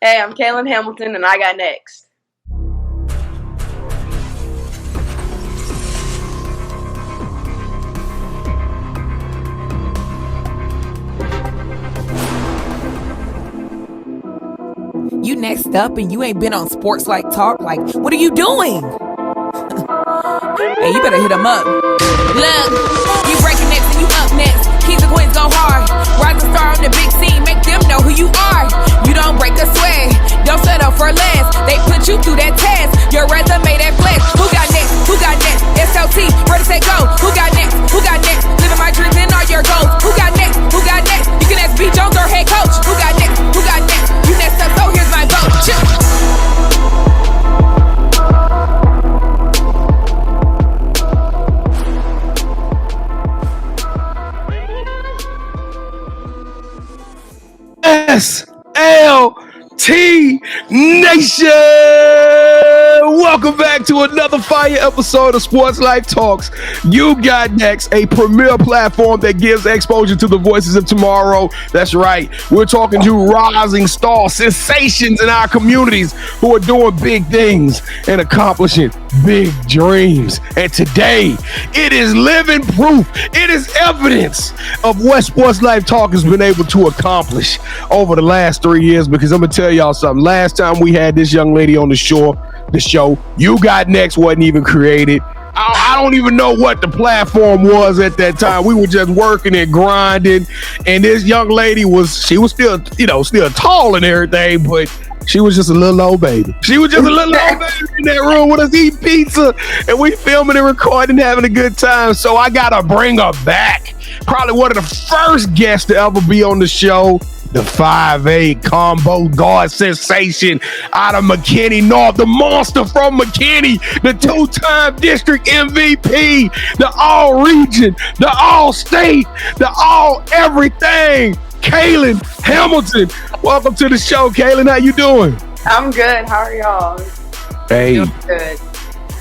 Hey, I'm Kaelyn Hamilton, and I got next. You next up and you ain't been on Sports Like Talk. Like, what are you doing? Hey, you better hit them up. Look, you breaking next and you up next. Kings and queens go hard. Rise and star on the big scene. Make them know who you are. You don't break a sweat. Don't settle for less. They put you through that test. Your resume that flex. Who got next? Who got next? SLT, ready, set, go. Who got next? Who got next? Living my dreams and all your goals. Who got next? Who got next? You can ask B. Jones or head coach. Who got next? Who got next? You next up, so here's my vote. SLT Nation! Welcome back to another fire episode of Sports Life Talks. You got next, a premier platform that gives exposure to the voices of tomorrow. That's right. We're talking to rising stars, sensations in our communities who are doing big things and accomplishing big dreams. And today, it is living proof. It is evidence of what Sports Life Talk has been able to accomplish over the last 3 years. Because I'm going to tell y'all something. Last time we had this young lady on the show, You Got Next wasn't even created. I don't even know what the platform was at that time. We were just working and grinding. And this young lady she was still tall and everything, but she was just a little old baby. She was just a little old baby in that room with us eating pizza, and we filming and recording, having a good time. So I gotta bring her back. Probably one of the first guests to ever be on the show. The 5'8" combo guard sensation out of McKinneynorth, the monster from McKinney, the two-time district MVP, the all-region, the all-state, the all-everything, Kaelyn Hamilton. Welcome to the show, Kaelyn. How you doing? I'm good. How are y'all? Hey. Doing good.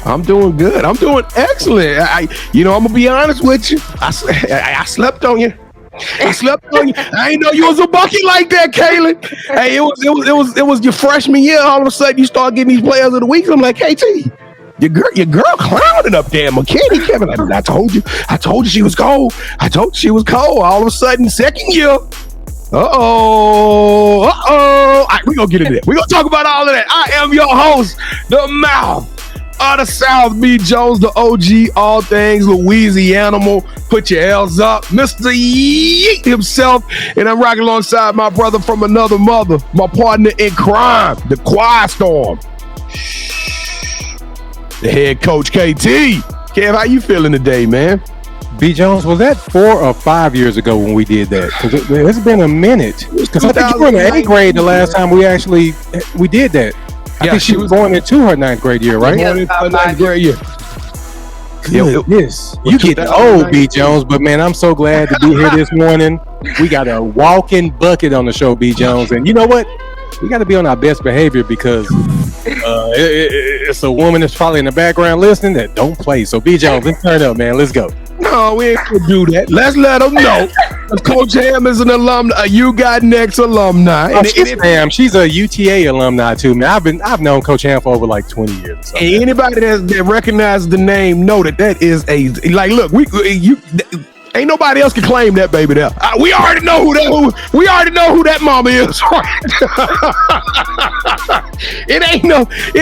I'm doing good. I'm doing excellent. I'm gonna be honest with you. I slept on you. I slept on you. I ain't know you was a bucket like that, Kaelyn. Hey, it was your freshman year. All of a sudden, you start getting these players of the week. I'm like, hey, T, your girl clowning up there, McKinney. Kevin, I told you she was cold. All of a sudden, second year. All right, we gonna get into that. We gonna talk about all of that. I am your host, the mouth of the South, B. Jones, the OG, all things Louisiana. Put your L's up, Mr. Yeet himself, and I'm rocking alongside my brother from another mother, my partner in crime, the Quiet Storm, the head coach, KT. Kev, how you feeling today, man? B. Jones, was that 4 or 5 years ago when we did that? Because it's been a minute. Because I think you were in the 8th grade the last time we did that. I think she was going into her 9th grade year, right? Yeah, her 9th grade year. Goodness. You get old, B. Jones, but man, I'm so glad to be here this morning. We got a walking bucket on the show, B. Jones. And you know what? We got to be on our best behavior because it's a woman that's probably in the background listening that don't play. So, B. Jones, let's turn up, man. Let's go. No, we ain't gonna do that. Let's let them know. Coach Ham is an alumni, You Got Next alumni. And she's a UTA alumni too, man. I've known Coach Ham for over like 20 years. And anybody that recognizes the name know that is a look. Ain't nobody else can claim that baby there. We already know who that mama is. It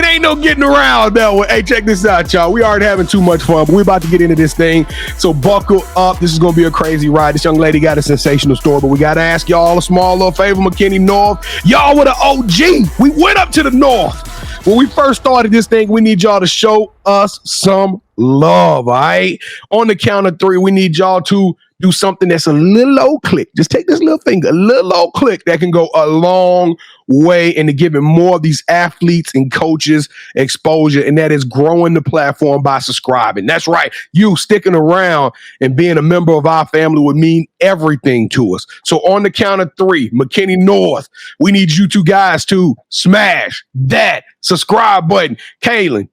ain't no getting around that way. Hey, check this out, y'all. We already having too much fun, but we're about to get into this thing. So buckle up. This is gonna be a crazy ride. This young lady got a sensational story, but we gotta ask y'all a small little favor, McKinneynorth. Y'all were the OG. We went up to the north. When we first started this thing, we need y'all to show us some love, all right? On the count of 3, we need y'all to do something that's a little old click. Just take this little finger, a little old click that can go a long way into giving more of these athletes and coaches exposure, and that is growing the platform by subscribing. That's right. You sticking around and being a member of our family would mean everything to us. So on the count of 3, McKinneynorth, we need you two guys to smash that subscribe button. Kaelyn,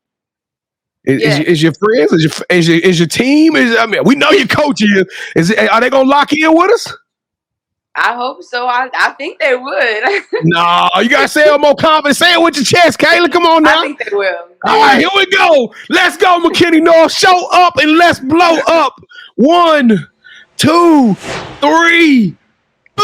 is your friends? Is your team? We know your coach is. Are they gonna lock in with us? I hope so. I think they would. No, you gotta say it more confident. Say it with your chest, Kaelyn. Come on now. I think they will. All right, here we go. Let's go, McKinney-North. Show up and let's blow up. 1, 2, 3. Boo!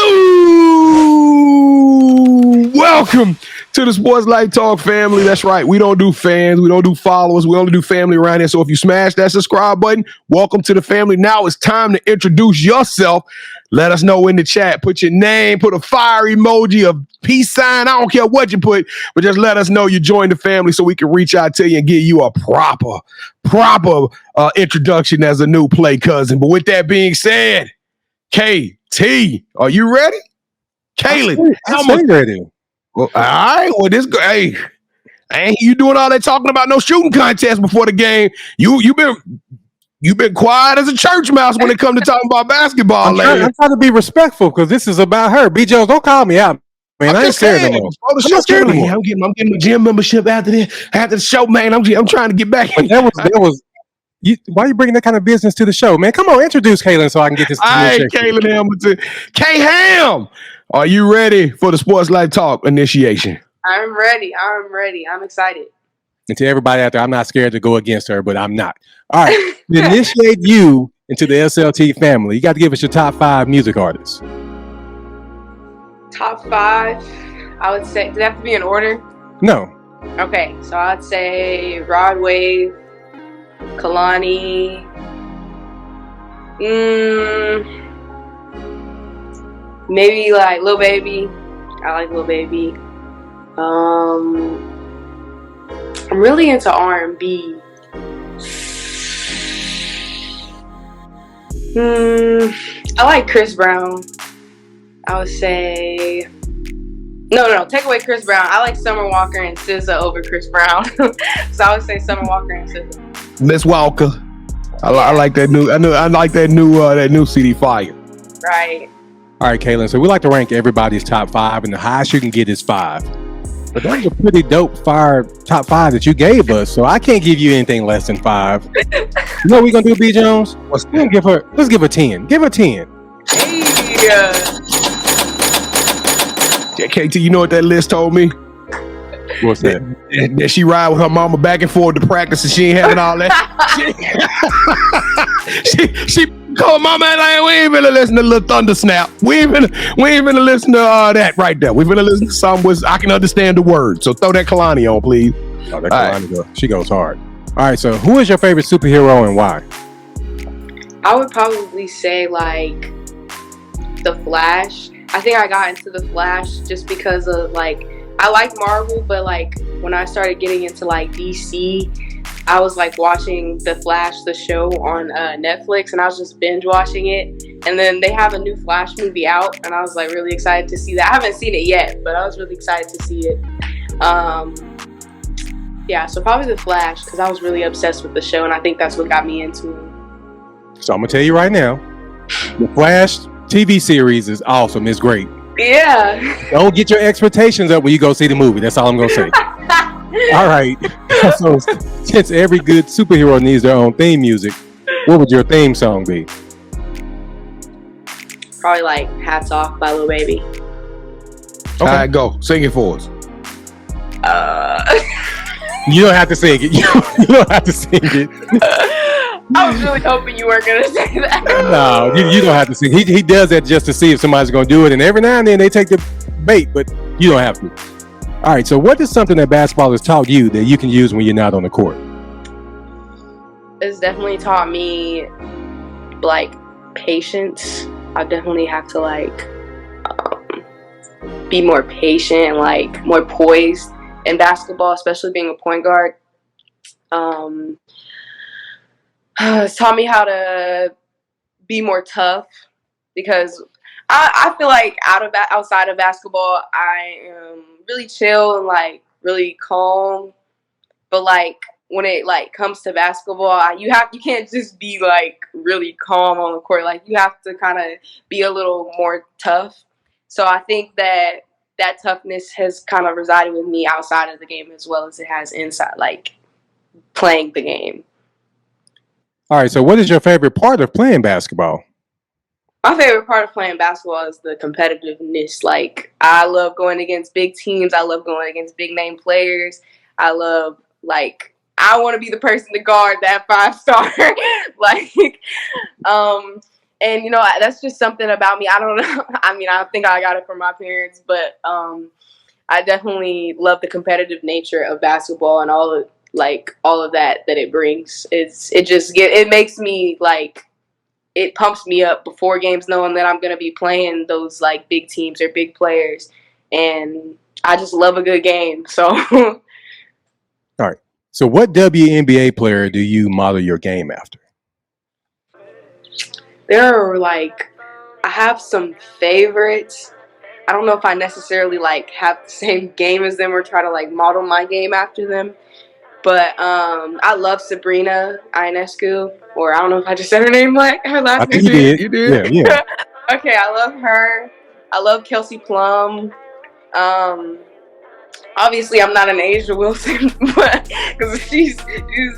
Welcome to the Sports Life Talk family. That's right. We don't do fans. We don't do followers. We only do family around here. So if you smash that subscribe button, welcome to the family. Now it's time to introduce yourself. Let us know in the chat. Put your name, put a fire emoji, a peace sign. I don't care what you put, but just let us know you joined the family so we can reach out to you and give you a proper introduction as a new play cousin. But with that being said, KT, are you ready? Kaelyn, I'm ready. Well, all right. Well, hey, ain't you doing all that talking about no shooting contest before the game? You've been quiet as a church mouse when it comes to talking about basketball. I'm trying to be respectful because this is about her. B. Jones, don't call me out, man. I ain't scared no more. I'm not scared no more. I'm getting my gym membership after the show, man. I'm trying to get back. That was. Why are you bringing that kind of business to the show, man? Come on, introduce Kaelyn so I can get this. All right, Kaelyn Hamilton. K-Ham, are you ready for the Sports Life Talk initiation? I'm ready. I'm excited. And to everybody out there, I'm not scared to go against her, but I'm not. All right, to initiate you into the SLT family, you got to give us your top 5 music artists. Top 5, I would say. Does it have to be in order? No. Okay, so I'd say Rod Wave, Kalani, maybe like Lil Baby. I like Lil Baby. I'm really into R&B. I like Chris Brown. I would say no. Take away Chris Brown. I like Summer Walker and SZA over Chris Brown. So I would say Summer Walker and SZA. Miss Walker. I like that new. I like that new CD Fire. Right. All right, Kaelyn. So we like to rank everybody's top 5, and the highest you can get is 5. But that was a pretty dope top 5 that you gave us. So I can't give you anything less than 5. You know what we're gonna do, B. Jones? Let's give her 10. Give her 10. Yeah. KT, you know what that list told me? What's that? That she ride with her mama back and forth to practice and she ain't having all that. she called mama and we ain't gonna listen to Little Thunder Snap. We ain't gonna listen to that right there. We're gonna listen to something where I can understand the words. So throw that Kalani on, please. Oh, that Kalani she goes hard. All right, so who is your favorite superhero and why? I would probably say like The Flash. I think I got into The Flash just because of like I like Marvel, but like when I started getting into like DC, I was like watching The Flash, the show on Netflix, and I was just binge watching it. And then they have a new Flash movie out, and I was like really excited to see that. I haven't seen it yet, but I was really excited to see it. Yeah, so probably The Flash because I was really obsessed with the show, and I think that's what got me into it. So I'm gonna tell you right now, The Flash TV series is awesome. It's great. Yeah. Don't get your expectations up when you go see the movie. That's all I'm gonna say. All right. So since every good superhero needs their own theme music, what would your theme song be? Probably like Hats Off by Lil Baby. Okay. All right, go. Sing it for us. You don't have to sing it. You don't have to sing it. I was really hoping you weren't gonna say that. No, you don't have to sing. He does that just to see if somebody's gonna do it, and every now and then they take the bait, but you don't have to. All right, so what is something that basketball has taught you that you can use when you're not on the court? It's definitely taught me like patience. I definitely have to like be more patient, like more poised in basketball, especially being a point guard. It's taught me how to be more tough because I feel like outside of basketball, I am really chill and like really calm. But like when it like comes to basketball, you can't just be like really calm on the court. Like you have to kind of be a little more tough. So I think that toughness has kind of resided with me outside of the game as well as it has inside, like playing the game. All right, so what is your favorite part of playing basketball? My favorite part of playing basketball is the competitiveness. Like, I love going against big teams. I love going against big name players. I love, like, I want to be the person to guard that 5-star. Like, and, you know, that's just something about me. I don't know. I mean, I think I got it from my parents, but I definitely love the competitive nature of basketball and all of that it brings. It makes me, like, it pumps me up before games knowing that I'm going to be playing those, like, big teams or big players. And I just love a good game. So. All right. So what WNBA player do you model your game after? There are, like, I have some favorites. I don't know if I necessarily, like, have the same game as them or try to, like, model my game after them. But I love Sabrina Ionescu, or I don't know if I just said her name like her last name. You did. Yeah. Okay, I love her. I love Kelsey Plum. Obviously, I'm not an Asia Wilson, but because she's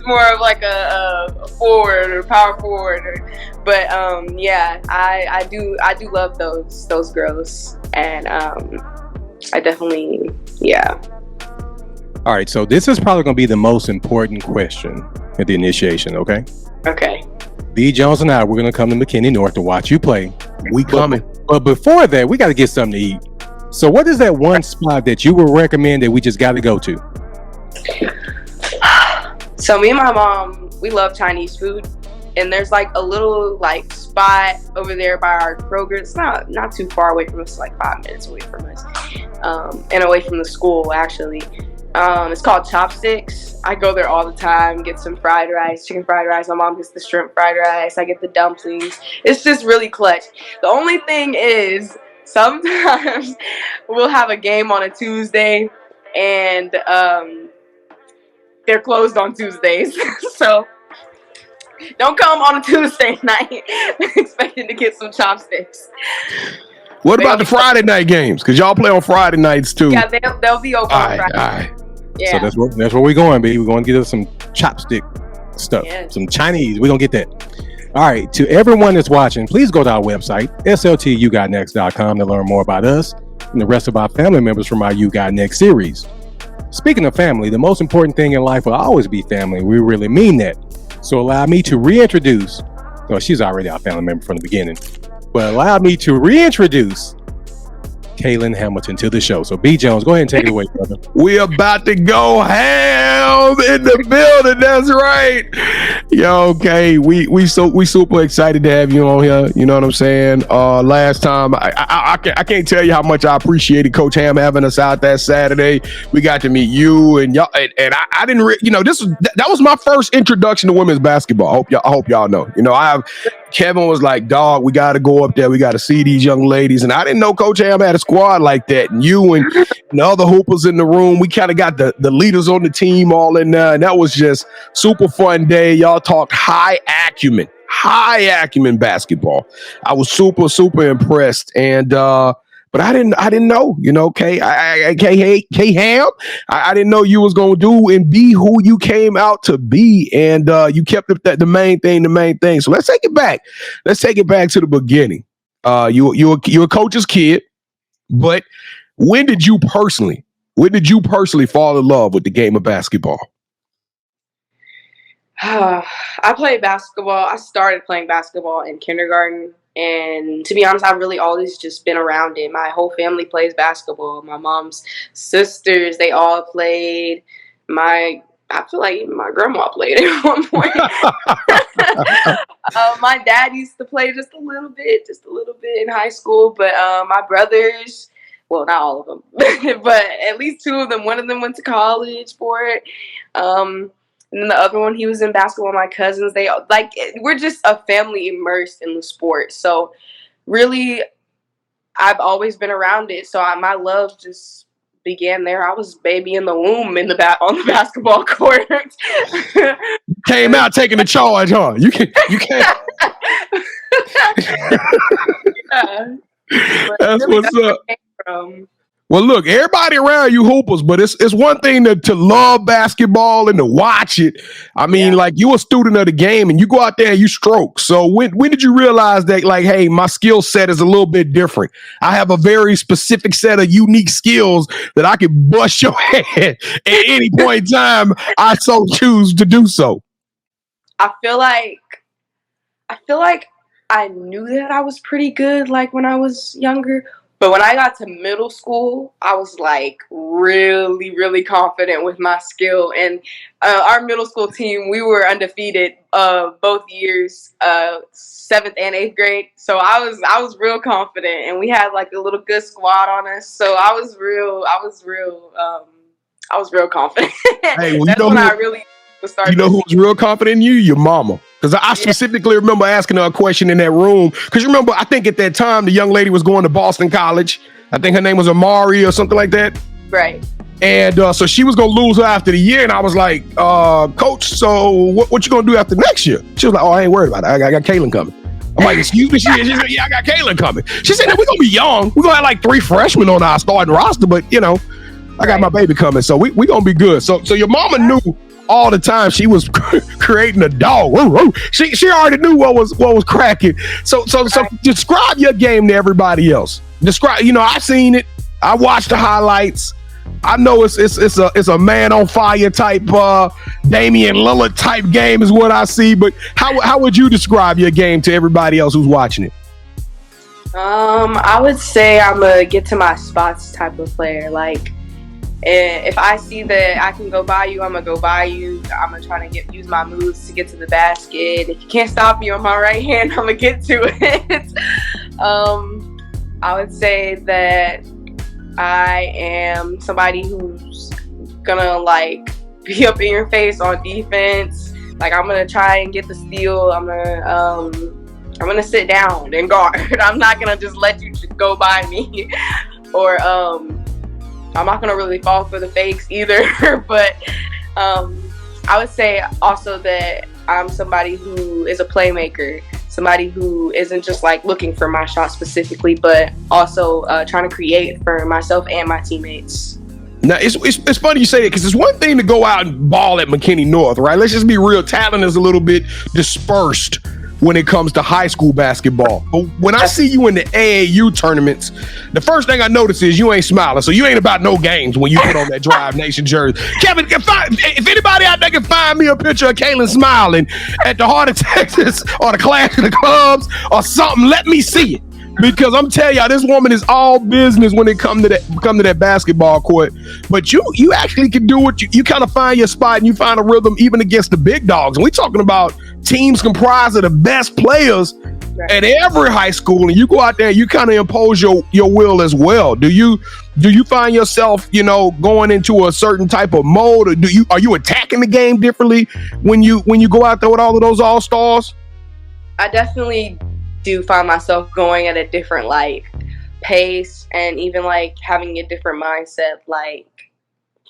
more of like a forward or power forward. But yeah, I do love those girls, and I definitely All right, so this is probably going to be the most important question at the initiation, okay? Okay. B. Jones and I, we're going to come to McKinney North to watch you play. We coming. But before that, we got to get something to eat. So what is that one spot that you would recommend that we just got to go to? So me and my mom, we love Chinese food. And there's like a little like spot over there by our Kroger. It's not too far away from us, like 5 minutes away from us. And away from the school, actually. It's called Chopsticks. I go there all the time, get some fried rice, chicken fried rice. My mom gets the shrimp fried rice. I get the dumplings. It's just really clutch. The only thing is, sometimes we'll have a game on a Tuesday, and they're closed on Tuesdays. So don't come on a Tuesday night expecting to get some chopsticks. What about the Friday night games? Because y'all play on Friday nights too. Yeah, they'll be open on Friday. All right. Yeah. So that's where we're going, baby. We're going to get us some chopstick stuff, some Chinese. We're going to get that. All right. To everyone that's watching, please go to our website, yougotnext.com, to learn more about us and the rest of our family members from our YGN series. Speaking of family, the most important thing in life will always be family. We really mean that. So allow me to reintroduce, well, she's already our family member from the beginning, but allow me to reintroduce Kaelyn Hamilton to the show. So B. Jones, go ahead and take it away, brother. We about to go ham in the building. That's right. Yo, okay. We super excited to have you on here. You know what I'm saying? Last time I can't tell you how much I appreciated Coach Ham having us out that Saturday. We got to meet you and y'all, and I didn't that was my first introduction to women's basketball. I hope y'all know. You know, Kevin was like, dog, we got to go up there. We got to see these young ladies. And I didn't know Coach Ham had a squad like that. And you and the other hoopers in the room, we kind of got the leaders on the team all in there. And that was just super fun day. Y'all talked high acumen basketball. I was super, super impressed. And, but I didn't know, you know, K-Ham, I didn't know you was going to do and be who you came out to be. And you kept it the main thing. So let's take it back. Let's take it back to the beginning. You're a coach's kid, but when did you personally fall in love with the game of basketball? I played basketball. I started playing basketball in kindergarten. And to be honest, I've really always just been around it. My whole family plays basketball. My mom's sisters, they all played. I feel like even my grandma played at one point. My dad used to play just a little bit in high school. But my brothers, well, not all of them, but at least two of them. One of them went to college for it. And then the other one, he was in basketball. My cousins, we're just a family immersed in the sport. So really, I've always been around it. So my love just began there. I was baby in the womb on the basketball court. Came out taking the charge, huh? You can't. Yeah. That's really, what's up. Well, look, everybody around you hoopers, but it's one thing to love basketball and to watch it. I mean, like you a student of the game and you go out there and you stroke. So when did you realize that, like, hey, my skill set is a little bit different? I have a very specific set of unique skills that I can bust your head at any point in time I so choose to do so. I feel like I knew that I was pretty good, like when I was younger. But when I got to middle school, I was like really, really confident with my skill. And our middle school team, we were undefeated both years, 7th and 8th grade. So I was real confident, and we had like a little good squad on us. So I was real confident. Hey, well, That's when I really started. You know who was real confident in you? Your mama. Because I specifically remember asking her a question in that room. Because you remember, I think at that time, the young lady was going to Boston College. I think her name was Amari or something like that. Right. And so she was going to lose her after the year. And I was like, Coach, so what you going to do after next year? She was like, oh, I ain't worried about it. I got Kaelyn coming. I'm like, excuse me? She said, yeah, I got Kaelyn coming. She said, we're going to be young. We're going to have like 3 freshmen on our starting roster. But, you know, I got my baby coming. So we going to be good. So your mama knew all the time she was creating a dog. She already knew what was cracking. So describe your game to everybody else. Describe, I've seen it. I watched the highlights. I know it's a man on fire type Damian Lillard type game is what I see. But how would you describe your game to everybody else who's watching it? I would say I'm a get to my spots type of player. Like, if I see that I can go by you, I'm gonna go by you. I'm gonna try to use my moves to get to the basket. If you can't stop me on my right hand, I'm gonna get to it. I would say that I am somebody who's gonna like be up in your face on defense. Like, I'm gonna try and get the steal. I'm gonna sit down and guard. I'm not gonna just let you go by me, or I'm not going to really fall for the fakes either, but I would say also that I'm somebody who is a playmaker, somebody who isn't just like looking for my shot specifically, but also trying to create for myself and my teammates. Now, it's funny you say that, because it's one thing to go out and ball at McKinney-North, right? Let's just be real. Talent is a little bit dispersed when it comes to high school basketball. But when I see you in the AAU tournaments, the first thing I notice is you ain't smiling. So you ain't about no games when you put on that DriveNation jersey. Kevin, if anybody out there can find me a picture of Kaelyn smiling at the Heart of Texas or the Clash of the Clubs or something, let me see it. Because I'm telling y'all, this woman is all business when it come to that basketball court. But you actually can do it. You kind of find your spot and you find a rhythm even against the big dogs. And we're talking about teams comprised of the best players at every high school, and you go out there and you kind of impose your will as well. Do you find yourself, going into a certain type of mode, or are you attacking the game differently when you go out there with all of those all-stars? I definitely do find myself going at a different pace, and even having a different mindset. Like,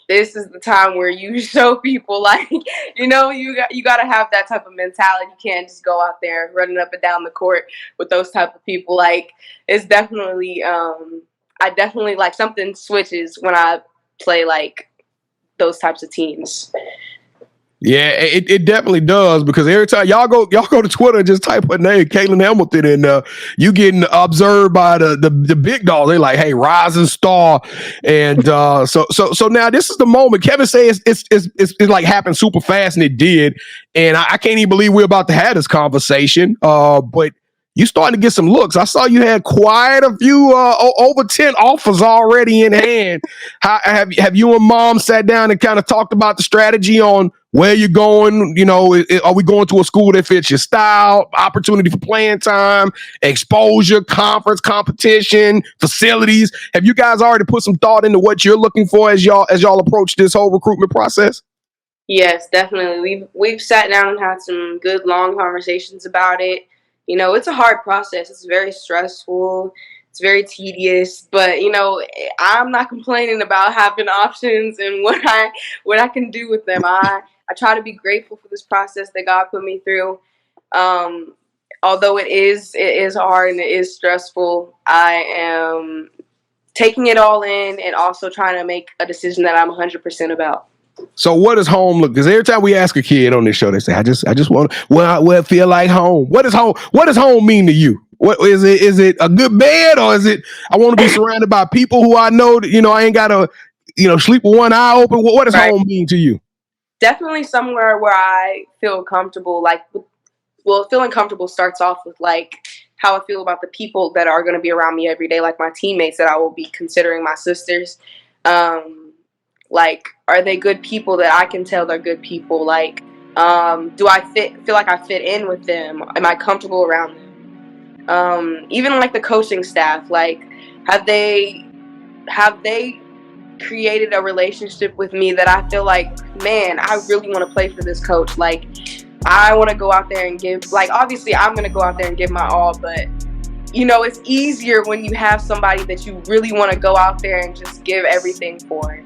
this is the time where you show people you got to have that type of mentality. You can't just go out there running up and down the court with those type of people. Like, it's definitely I definitely something switches when I play those types of teams. Yeah, it definitely does, because every time y'all go to Twitter and just type her name, Kaelyn Hamilton, and you getting observed by the big dogs. They like, hey, rising star, and so now this is the moment. Kevin says it's like happened super fast, and it did, and I can't even believe we're about to have this conversation. But you starting to get some looks. I saw you had quite a few over 10 offers already in hand. Have you and mom sat down and kind of talked about the strategy on where you're going? Are we going to a school that fits your style, opportunity for playing time, exposure, conference, competition, facilities? Have you guys already put some thought into what you're looking for as y'all approach this whole recruitment process? Yes, definitely. We've sat down and had some good long conversations about it. It's a hard process. It's very stressful. It's very tedious, but I'm not complaining about having options and what I can do with them. I try to be grateful for this process that God put me through. Although it is hard and it is stressful, I am taking it all in and also trying to make a decision that I'm 100% about. So what does home look? Because every time we ask a kid on this show, they say, I just want where it feel like home. What does home mean to you? What is it? Is it a good bed, or is it I want to be surrounded by people who I know that, I ain't gotta, sleep with one eye open? What does home mean to you? Definitely somewhere where I feel comfortable. Feeling comfortable starts off with how I feel about the people that are going to be around me every day, like my teammates that I will be considering my sisters. Are they good people that I can tell they're good people? Do I feel like I fit in with them? Am I comfortable around them? Even the coaching staff, have they created a relationship with me that I feel like, man, I really want to play for this coach. I want to go out there and give, obviously I'm going to go out there and give my all, but it's easier when you have somebody that you really want to go out there and just give everything for.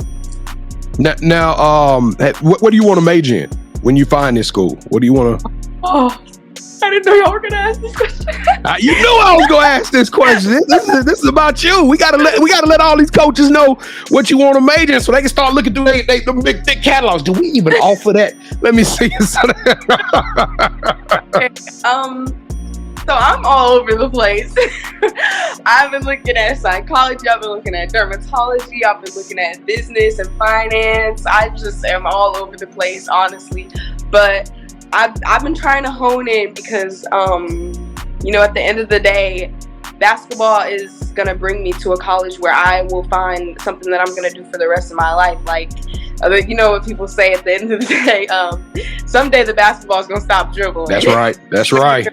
Now, what do you want to major in when you find this school? What do you want to? Oh, I didn't know y'all were gonna ask this question. You knew I was gonna ask this question. This is about you. We gotta let all these coaches know what you want to major in, so they can start looking through they big thick catalogs. Do we even offer that? Let me see. So I'm all over the place. I've been looking at psychology, I've been looking at dermatology, I've been looking at business and finance. I just am all over the place, honestly. But I've been trying to hone in because, at the end of the day, basketball is going to bring me to a college where I will find something that I'm going to do for the rest of my life. What people say at the end of the day, someday the basketball is going to stop dribbling. That's right. That's right.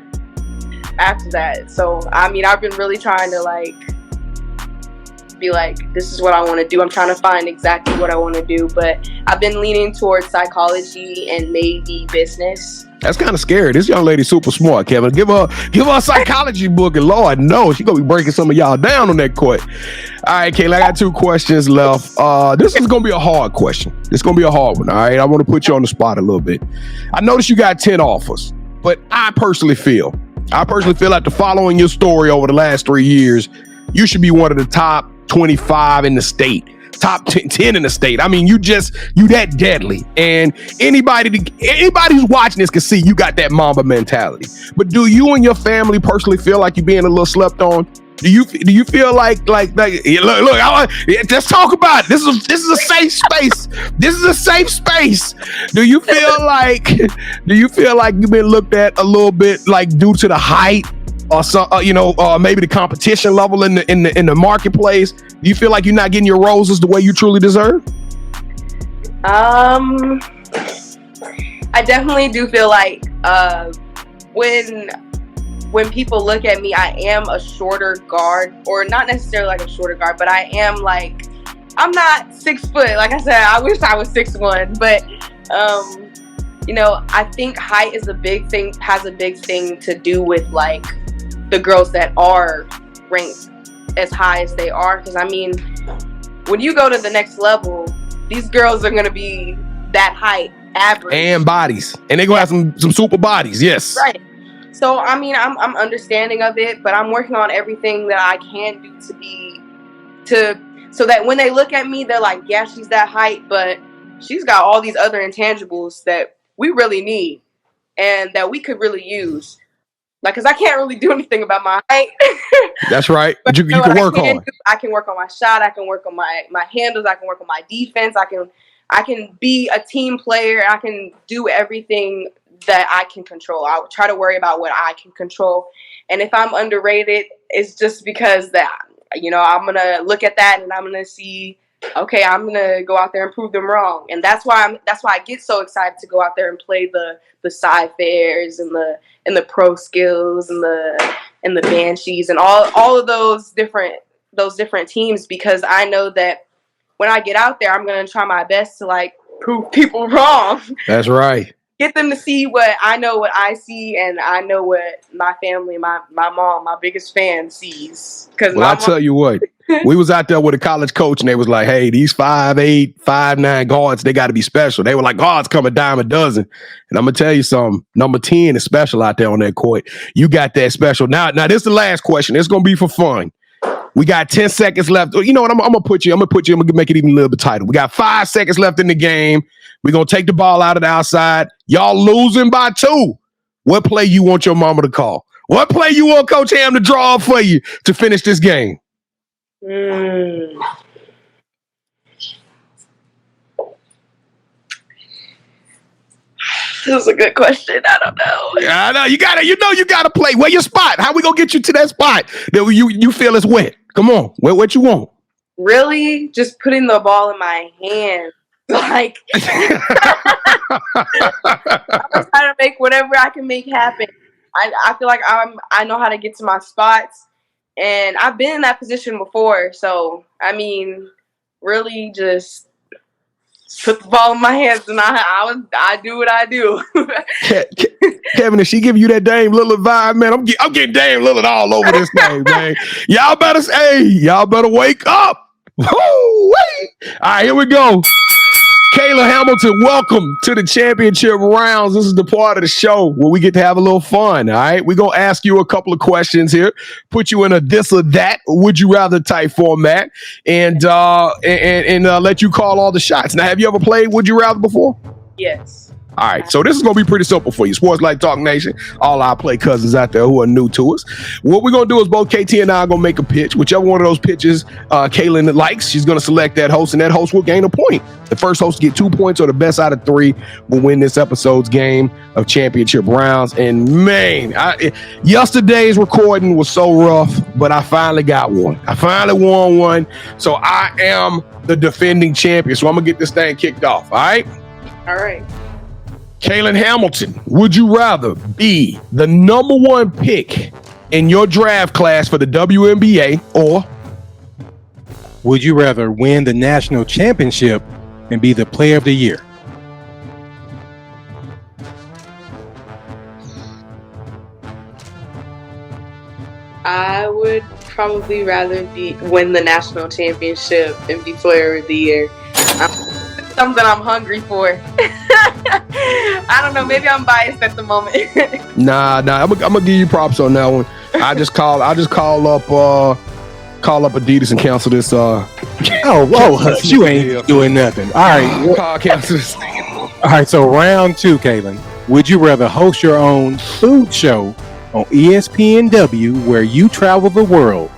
After that. So, I've been really trying to be this is what I want to do. I'm trying to find exactly what I want to do, but I've been leaning towards psychology and maybe business. That's kind of scary. This young lady's super smart, Kevin. Give her a psychology book, and Lord knows she's gonna be breaking some of y'all down on that court. All right, Kaelyn, I got 2 questions left. This is gonna be a hard question. This is gonna be a hard one. All right, I want to put you on the spot a little bit. I noticed you got 10 offers, but I personally feel after following your story over the last 3 years, you should be one of the top 25 in the state, top 10 in the state. I mean, you that deadly. And anybody who's watching this can see you got that Mamba mentality. But do you and your family personally feel like you're being a little slept on? Do you feel like look, let's talk about it. This is a safe space. This is a safe space. Do you feel like you've been looked at a little bit due to the height or some maybe the competition level in the marketplace? Do you feel like you're not getting your roses the way you truly deserve? I definitely do feel like when people look at me, I am a shorter guard, or not necessarily a shorter guard, but I am I'm not 6 foot. Like I said, I wish I was 6'1", but I think height is has a big thing to do with the girls that are ranked as high as they are. Because when you go to the next level, these girls are going to be that height, average, and bodies, and they're going to have some super bodies. Yes, right. So I'm understanding of it, but I'm working on everything that I can do so that when they look at me, they're like, yeah, she's that height, but she's got all these other intangibles that we really need and that we could really use. Because I can't really do anything about my height. That's right. But you can work on. I can work on my shot. I can work on my handles. I can work on my defense. I can be a team player. I can do everything that I can control. I would try to worry about what I can control. And if I'm underrated, it's just because that, I'm going to look at that and I'm going to see, okay, I'm going to go out there and prove them wrong. And that's why I get so excited to go out there and play the side fairs and the pro skills and the banshees and all of those different teams, because I know that when I get out there, I'm going to try my best to prove people wrong. That's right. Get them to see what I see, and I know what my family, my mom, my biggest fan sees. Well, I'll tell you what, we was out there with a college coach, and they was like, hey, these 5'8", 5'9" guards, they got to be special. They were like, guards come a dime a dozen. And I'm going to tell you something, number 10 is special out there on that court. You got that special. Now this is the last question. It's going to be for fun. We got 10 seconds left. You know what? I'm gonna make it even a little bit tighter. We got 5 seconds left in the game. We're gonna take the ball out of the outside. Y'all losing by 2. What play you want your mama to call? What play you want Coach Ham to draw up for you to finish this game? This is a good question. I don't know. Yeah, I know. You gotta play. Where your spot? How we gonna get you to that spot that you feel is wet? Come on. What you want? Really? Just putting the ball in my hand. Like, I'm just trying to make whatever I can make happen. I feel like I know how to get to my spots, and I've been in that position before. So, I mean, really just put the ball in my hands, and I do what I do. Kevin, if she give you that Dame Lillard vibe, man, I'm getting Dame Lillard all over this thing, man. Y'all better wake up. Woo-wee. All right, here we go. Kaelyn Hamilton, welcome to the championship rounds. This is the part of the show where we get to have a little fun, all right? We're going to ask you a couple of questions here, put you in a this or that, would you rather type format, and let you call all the shots. Now, have you ever played Would You Rather before? Yes. All right, so this is going to be pretty simple for you. Sports Like Talk Nation, all our play cousins out there who are new to us. What we're going to do is both KT and I are going to make a pitch. Whichever one of those pitches Kaelyn likes, she's going to select that host, and that host will gain a point. The first host to get 2 points or the best out of 3 will win this episode's game of championship rounds. And man, yesterday's recording was so rough, but I finally got one. I finally won one. So I am the defending champion. So I'm going to get this thing kicked off. All right? All right. Kaelyn Hamilton, would you rather be the number 1 pick in your draft class for the WNBA, or would you rather win the national championship and be the player of the year? I would probably rather win the national championship and be player of the year. Something I'm hungry for. I don't know. Maybe I'm biased at the moment. Nah. I'm gonna give you props on that one. I just call up Adidas and cancel this. Hush, you ain't doing nothing. All right. Cancel this. All right. So round 2, Kaelyn. Would you rather host your own food show on ESPNW, where you travel the world,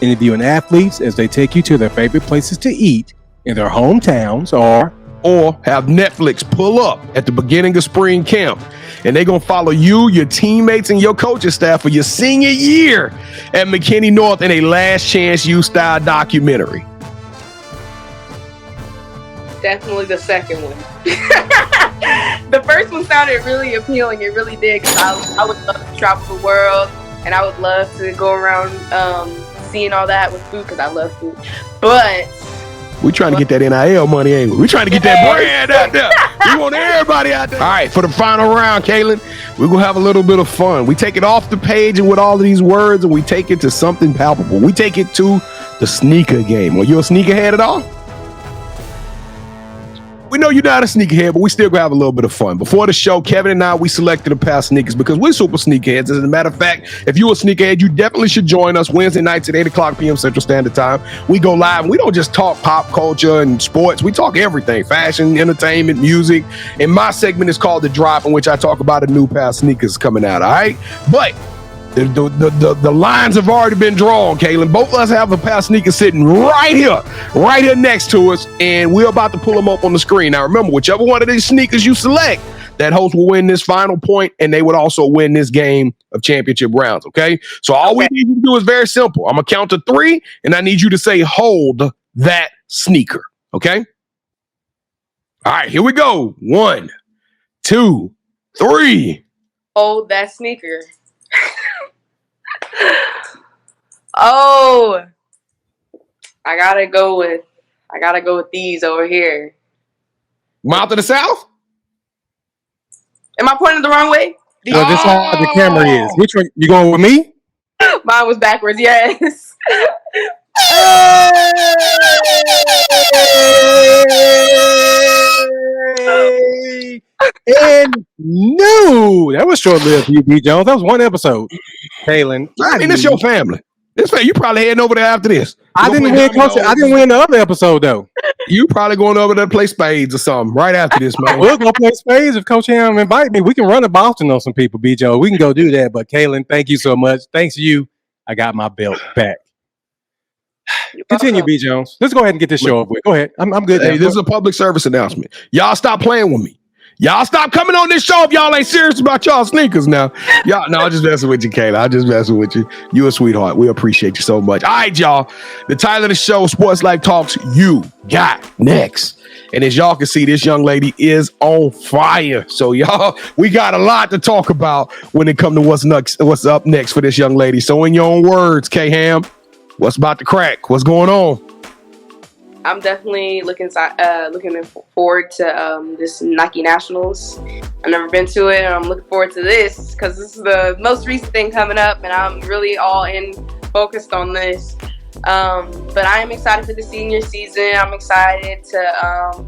interviewing athletes as they take you to their favorite places to eat in their hometowns, or have Netflix pull up at the beginning of spring camp, and they're going to follow you, your teammates, and your coaching staff for your senior year at McKinney-North in a Last Chance U style documentary? Definitely the second one. The first one sounded really appealing. It really did, because I would love to travel the world, and I would love to go around seeing all that with food, because I love food. But we trying to get that NIL money, ain't we? We trying to get that brand out there. We want everybody out there. All right, for the final round, Kaelyn, we're going to have a little bit of fun. We take it off the page and with all of these words, and we take it to something palpable. We take it to the sneaker game. Are you a sneakerhead at all? We know you're not a sneakerhead, but we still gonna have a little bit of fun. Before the show, Kevin and I, we selected a pair of sneakers because we're super sneakerheads. As a matter of fact, if you're a sneakerhead, you definitely should join us Wednesday nights at 8 o'clock p.m. Central Standard Time. We go live, and we don't just talk pop culture and sports. We talk everything, fashion, entertainment, music. And my segment is called The Drop, in which I talk about a new pair of sneakers coming out, all right? But the lines have already been drawn, Kaelyn. Both of us have a pair of sneakers sitting right here next to us, and we're about to pull them up on the screen. Now, remember, whichever one of these sneakers you select, that host will win this final point, and they would also win this game of championship rounds, okay? So all we need you to do is very simple. I'm going to count to 3, and I need you to say, hold that sneaker, okay? All right, here we go. 1, 2, 3. Hold that sneaker. Oh, I gotta go with these over here. Mouth of the South? Am I pointing the wrong way? Well, this is how the camera is. Which one? You going with me? Mine was backwards, yes. And no, that was short-lived for you, B. Jones. That was one episode. Kaelyn, I mean, it's your family. This man, you probably heading over there after this. I didn't win, Coach. I didn't win the other episode though. You probably going over there to play spades or something right after this, man. We'll go play spades if Coach Ham invite me. We can run a Boston on some people, B. Joe. We can go do that. But Kaelyn, thank you so much. Thanks to you, I got my belt back. Continue, B. Jones. Let's go ahead and get this show over with. Go ahead. I'm good. Hey, this is a public service announcement. Y'all stop playing with me. Y'all stop coming on this show if y'all ain't serious about y'all sneakers now. Y'all, no, I'm just messing with you, Kayla. I'm just messing with you. You a sweetheart. We appreciate you so much. All right, y'all. The title of the show, Sports Life Talks, You Got Next. And as y'all can see, this young lady is on fire. So y'all, we got a lot to talk about when it comes to what's up next for this young lady. So in your own words, K-Ham, what's about to crack? What's going on? I'm definitely looking forward to this Nike Nationals. I've never been to it, and I'm looking forward to this because this is the most recent thing coming up, and I'm really all in focused on this. But I am excited for the senior season. I'm excited to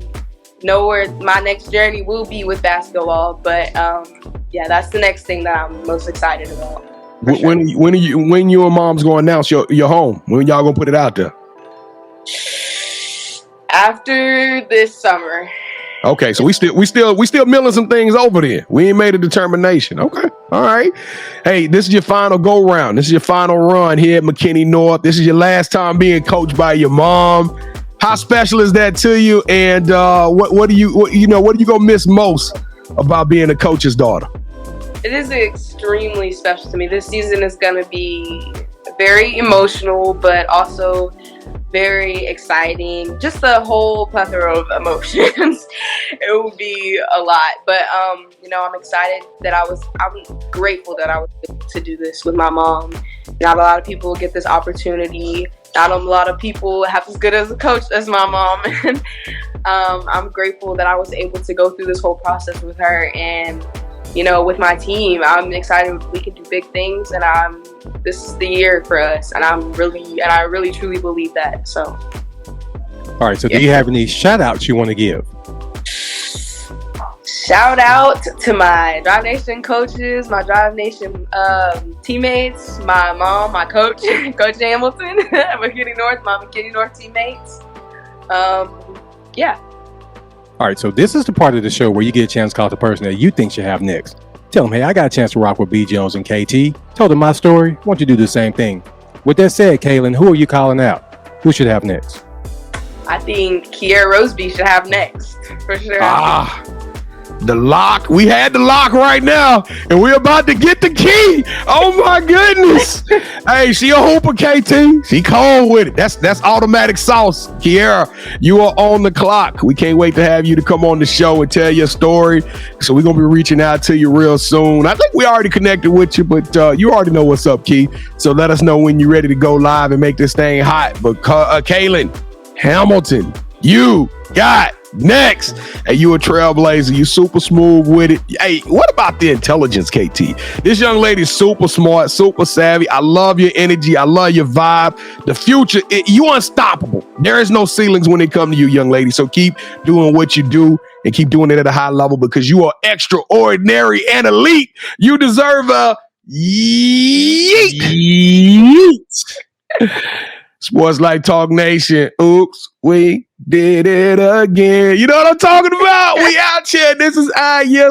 know where my next journey will be with basketball. But yeah, that's the next thing that I'm most excited about. When you and Mom's gonna announce your home? When y'all gonna put it out there? After this summer. Okay, so we still milling some things over there. We ain't made a determination. Okay, all right. Hey, this is your final go round. This is your final run here at McKinney-North. This is your last time being coached by your mom. How special is that to you? And what are you gonna miss most about being a coach's daughter? It is extremely special to me. This season is gonna be very emotional, but also very exciting. Just the whole plethora of emotions. It will be a lot, but I'm excited that I'm grateful that I was able to do this with my mom. Not a lot of people get this opportunity. Not a lot of people have as good as a coach as my mom. And I'm grateful that I was able to go through this whole process with her and with my team. I'm excited we can do big things, and this is the year for us, and I really truly believe that. So all right, so do you have any shout outs you want to give? Shout out to my Drive Nation coaches, my Drive Nation teammates, my mom, my coach, Coach Hamilton, McKinney-North, my McKinney-North teammates. Yeah. All right, so this is the part of the show where you get a chance to call the person that you think should have next. Tell them, hey, I got a chance to rock with B. Jones and KT. Told them my story. Why don't you do the same thing? With that said, Kaelyn, who are you calling out? Who should have next? I think Kiera Roseby should have next, for sure. The lock. We had the lock right now, and we're about to get the key. Oh my goodness. Hey, she a hooper, KT. She cold with it. That's automatic sauce. Kiera, you are on the clock. We can't wait to have you to come on the show and tell your story. So we're going to be reaching out to you real soon. I think we already connected with you, but you already know what's up, Key. So let us know when you're ready to go live and make this thing hot. But Kaelyn Hamilton, you got next. Hey, you a trailblazer. You super smooth with it. Hey, what about the intelligence, KT? This young lady's super smart, super savvy. I love your energy. I love your vibe. The future, you unstoppable. There is no ceilings when it comes to you, young lady. So keep doing what you do and keep doing it at a high level because you are extraordinary and elite. You deserve a yeet. Sports Life Talk Nation. Oops, we did it again. You know what I'm talking about? We out here. This is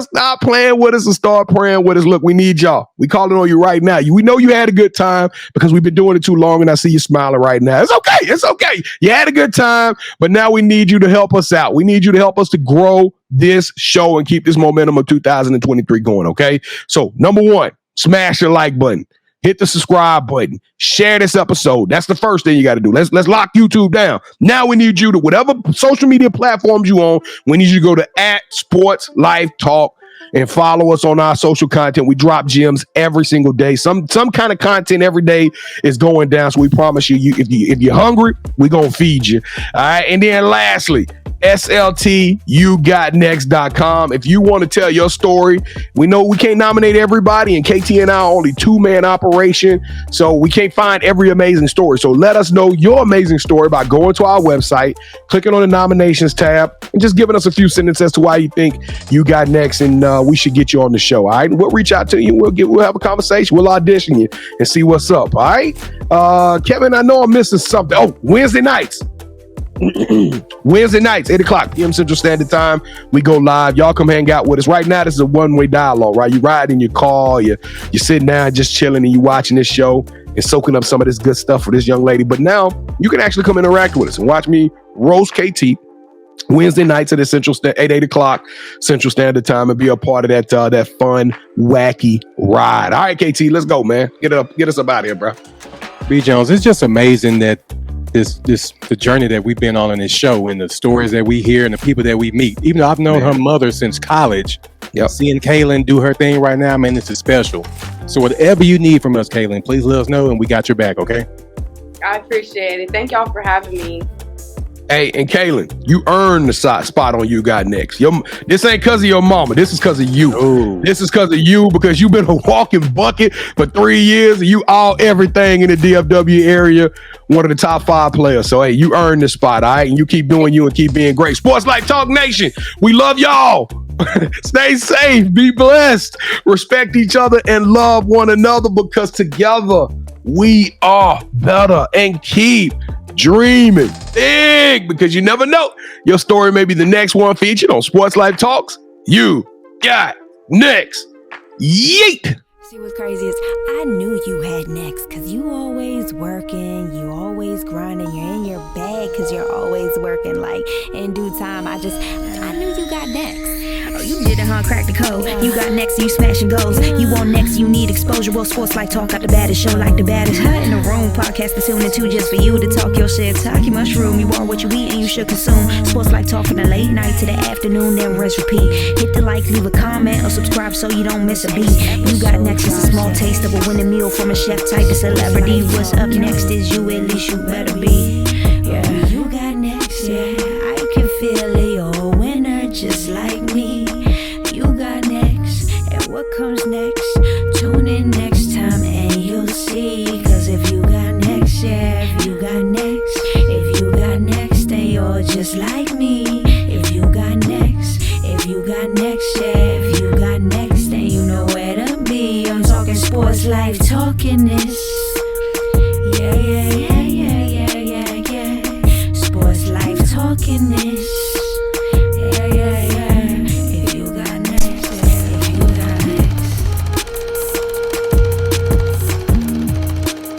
stop playing with us and start praying with us. Look, we need y'all. We calling on you right now. We know you had a good time because we've been doing it too long and I see you smiling right now. It's okay. It's okay. You had a good time, but now we need you to help us out. We need you to help us to grow this show and keep this momentum of 2023 going, okay? So, number one, smash the like button. Hit the subscribe button. Share this episode. That's the first thing you got to do. Let's lock YouTube down. Now we need you to, whatever social media platforms you on, we need you to go to @SportsLifeTalk and follow us on our social content. We drop gems every single day. Some kind of content every day is going down. So we promise you, if you're hungry, we're going to feed you. All right. And then lastly, SLTYouGotNext.com. If you want to tell your story, we know we can't nominate everybody, and KT and I are only 2-man operation, so we can't find every amazing story. So let us know your amazing story by going to our website, clicking on the nominations tab, and just giving us a few sentences as to why you think you got next, and we should get you on the show. All right, we'll reach out to you. We'll have a conversation. We'll audition you and see what's up. All right, Kevin, I know I'm missing something. Oh, Wednesday nights. Wednesday nights, 8 o'clock p.m. Central Standard Time. We go live. Y'all come hang out with us. Right now, this is a one-way dialogue, right? You ride in your car, you're sitting down just chilling, and you watching this show and soaking up some of this good stuff for this young lady. But now you can actually come interact with us and watch me roast KT Wednesday nights at the 8 o'clock Central Standard Time, and be a part of that fun, wacky ride. All right, KT, let's go, man. Get us up out of here, bro. B. Jones, it's just amazing that the journey that we've been on in this show, and the stories that we hear and the people that we meet. Even though I've known her mother since college, seeing Kaelyn do her thing right now, man, this is special. So whatever you need from us, Kaelyn, please let us know, and we got your back, okay? I appreciate it. Thank y'all for having me. Hey, and Kaelyn, you earned the spot on You Got Next. This ain't because of your mama. This is because of you. Ooh. This is because of you, because you've been a walking bucket for 3 years, and you everything in the DFW area, one of the top 5 players. So, hey, you earned the spot, all right? And you keep doing you and keep being great. Sports Like Talk Nation, we love y'all. Stay safe, be blessed, respect each other, and love one another, because together we are better. And keep dreaming big, because you never know. Your story may be the next one featured on Sports Life Talks. You got next. Yeet. See, what's crazy is I knew you had next, because you always working, you always grinding, you're in your bag because you're always working. Like, in due time, I knew you got next. Oh, you did it, huh? Crack the code. You got next, you smashing goals. You want next, you need exposure. Well, Sports Like Talk got the baddest show, like the baddest. Huh? In the room, podcast to tune into just for you to talk your shit. Talk your mushroom, you are what you eat and you should consume. Sports Like Talk from the late night to the afternoon, then rest repeat. Hit the like, leave a comment, or subscribe so you don't miss a beat. You got next is a small taste of a winning meal from a chef type of celebrity. What's up next is you, at least you better be. Yeah, you got next, yeah. I can feel it, you're a winner just like me. You got next, and what comes next? Tune in next time and you'll see. Cause if you got next, yeah, if you got next, then you're just like me. If you got next, yeah, if you got next, then you know where to be. I'm talking Sports Life, talking this. Yeah. Sports Life, talking this.